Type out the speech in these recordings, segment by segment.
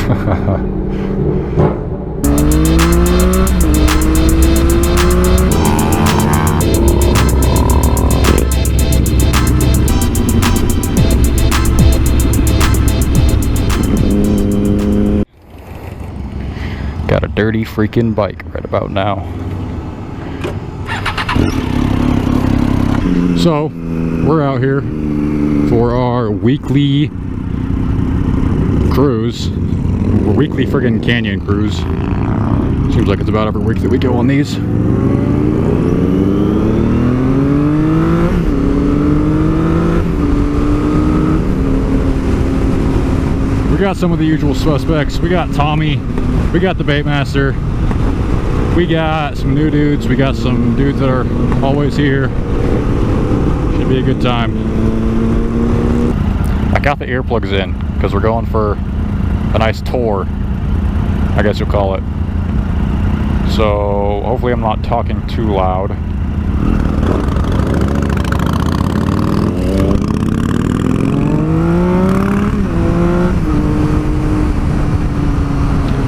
Got a dirty freaking bike right about now. So, we're out here for our weekly cruise. Weekly friggin' canyon cruise. Seems like it's about every week that we go on these. We got some of the usual suspects. We got Tommy. We got the Baitmaster. We got some new dudes. We got some dudes that are always here. Should be a good time. I got the earplugs in because we're going for a nice tour, I guess you'll call it. So hopefully I'm not talking too loud.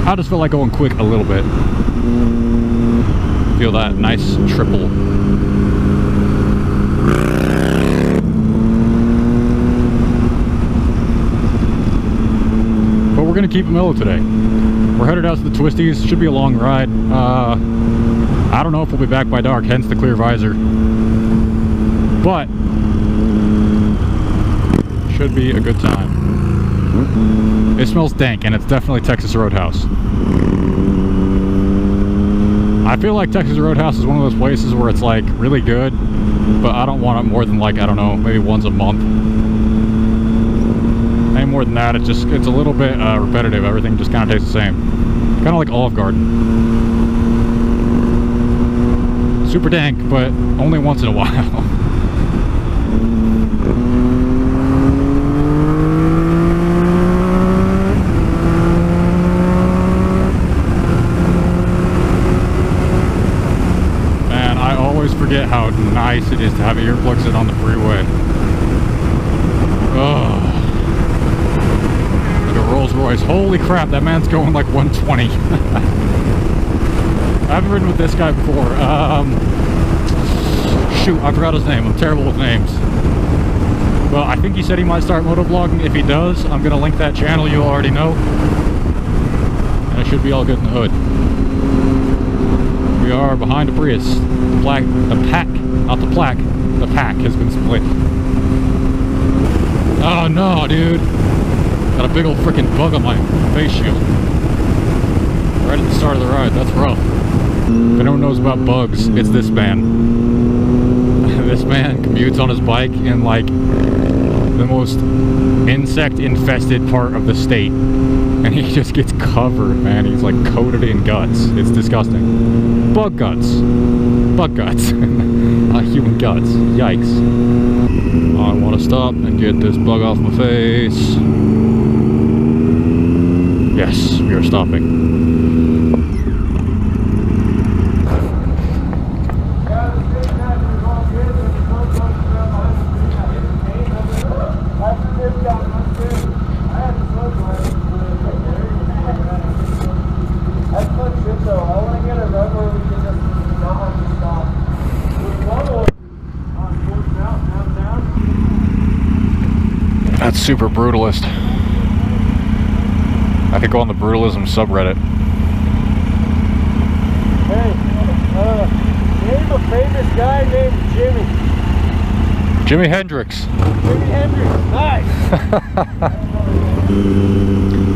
I just feel like going quick a little bit. Feel that nice triple. But we're gonna keep it mellow today. We're headed out to the Twisties. Should be a long ride. I don't know if we'll be back by dark, hence the clear visor. But should be a good time. It smells dank, and it's definitely Texas Roadhouse. I feel like Texas Roadhouse is one of those places where it's like really good, but I don't want it more than like, I don't know, maybe once a month. Any more than that, it's a little bit repetitive. Everything just kind of tastes the same. Kind of like Olive Garden. Super dank, but only once in a while. Forget how nice it is to have earplugs in on the freeway. Oh, like a Rolls Royce. Holy crap, that man's going like 120. I haven't ridden with this guy before. Shoot, I forgot his name. I'm terrible with names. Well, I think he said he might start motovlogging. If he does, I'm gonna link that channel. You already know, and it should be all good in the hood. We are behind a Prius. The pack, not the plaque, the pack has been split. Oh no, dude. Got a big old freaking bug on my face shield. Right at the start of the ride, that's rough. If anyone knows about bugs, it's this man. This man commutes on his bike in like the most insect-infested part of the state. And he just gets covered, man. He's like coated in guts. It's disgusting. Bug guts. Bug guts. Not human guts. Yikes. I want to stop and get this bug off my face. Yes, we are stopping. That's super brutalist. I could go on the brutalism subreddit. Hey, name a famous guy named Jimmy. Jimi Hendrix. Jimi Hendrix, nice.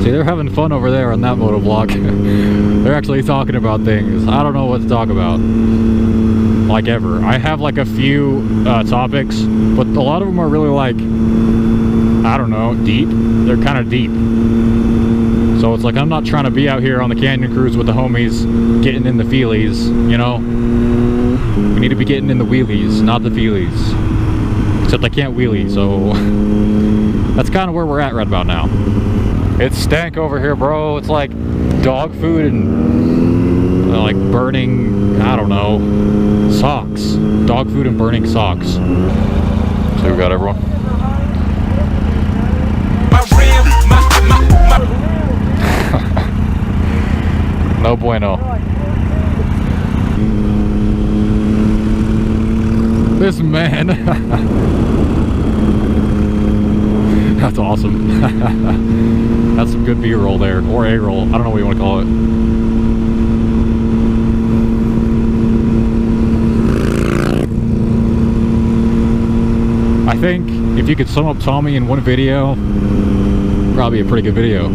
See, they're having fun over there on that motovlog. They're actually talking about things. I don't know what to talk about. Like ever. I have like a few topics, but a lot of them are really like, I don't know, deep. They're kind of deep. So it's like I'm not trying to be out here on the canyon cruise with the homies getting in the feelies, you know? We need to be getting in the wheelies, not the feelies. Except I can't wheelie, so that's kind of where we're at right about now. It's stank over here, bro. It's like dog food and like burning, I don't know, socks. Dog food and burning socks. So we got everyone. No bueno. This man. That's awesome. That's some good B-roll there, or A-roll. I don't know what you want to call it. I think if you could sum up Tommy in one video, probably a pretty good video.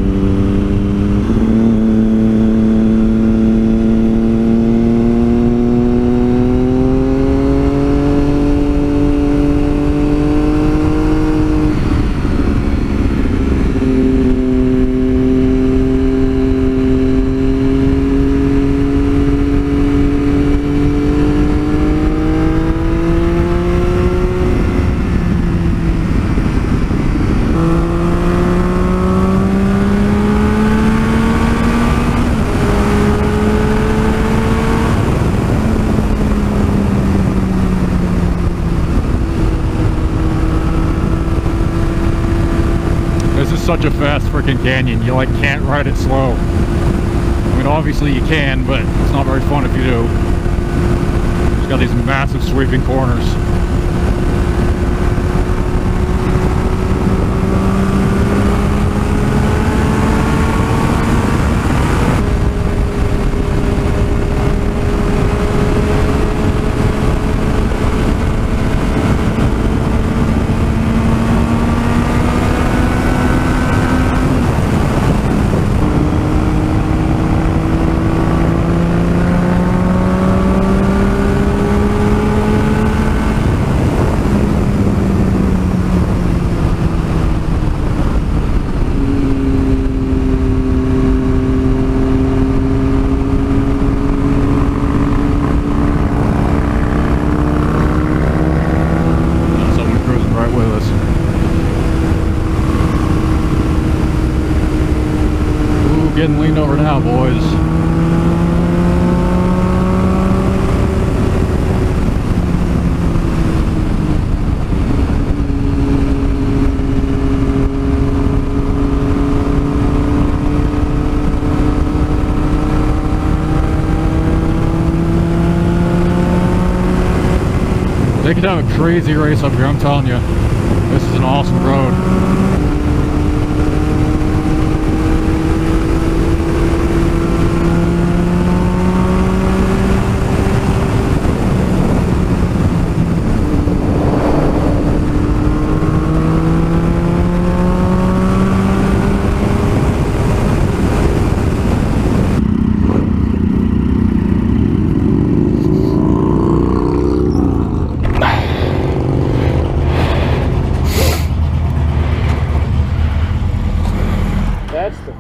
Such a fast freaking canyon, you like can't ride it slow. I mean, obviously you can, but it's not very fun if you do. It's got these massive sweeping corners. Getting leaned over now, boys. They could have a crazy race up here, I'm telling you. This is an awesome road.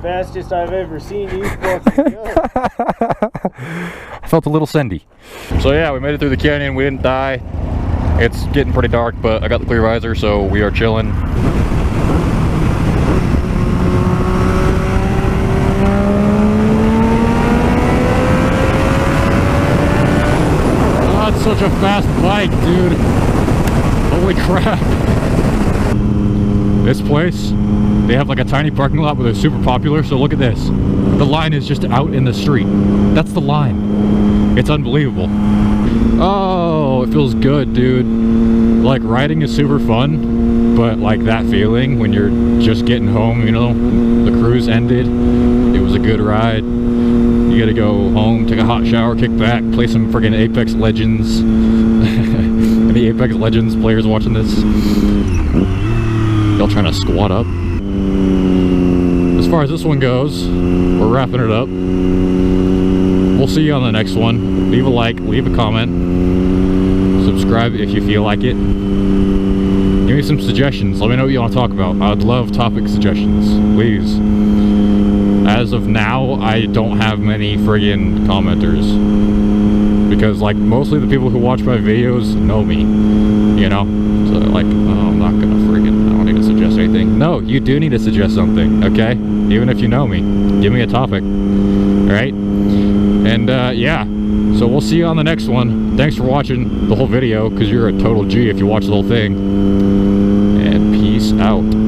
Fastest I've ever seen you fucking go. I felt a little sendy. So yeah, we made it through the canyon. We didn't die. It's getting pretty dark, but I got the clear visor, so we are chilling. Oh, that's such a fast bike, dude. Holy crap. This place, they have like a tiny parking lot where they're super popular, so look at this. The line is just out in the street. That's the line. It's unbelievable. Oh, it feels good, dude. Like, riding is super fun, but like that feeling when you're just getting home, you know, the cruise ended, it was a good ride. You gotta go home, take a hot shower, kick back, play some friggin' Apex Legends. Any Apex Legends players watching this? Y'all trying to squat up? As far as this one goes, we're wrapping it up. We'll see you on the next one. Leave a like, leave a comment, subscribe if you feel like it. Give me some suggestions. Let me know what you want to talk about. I would love topic suggestions, please. As of now, I don't have many friggin' commenters, because like mostly the people who watch my videos know me, you know? So like, oh, I'm not gonna friggin', I don't need to suggest anything. No, you do need to suggest something, okay? Even if you know me, give me a topic, alright? And yeah, so we'll see you on the next one. Thanks for watching the whole video, because you're a total G if you watch the whole thing. And peace out.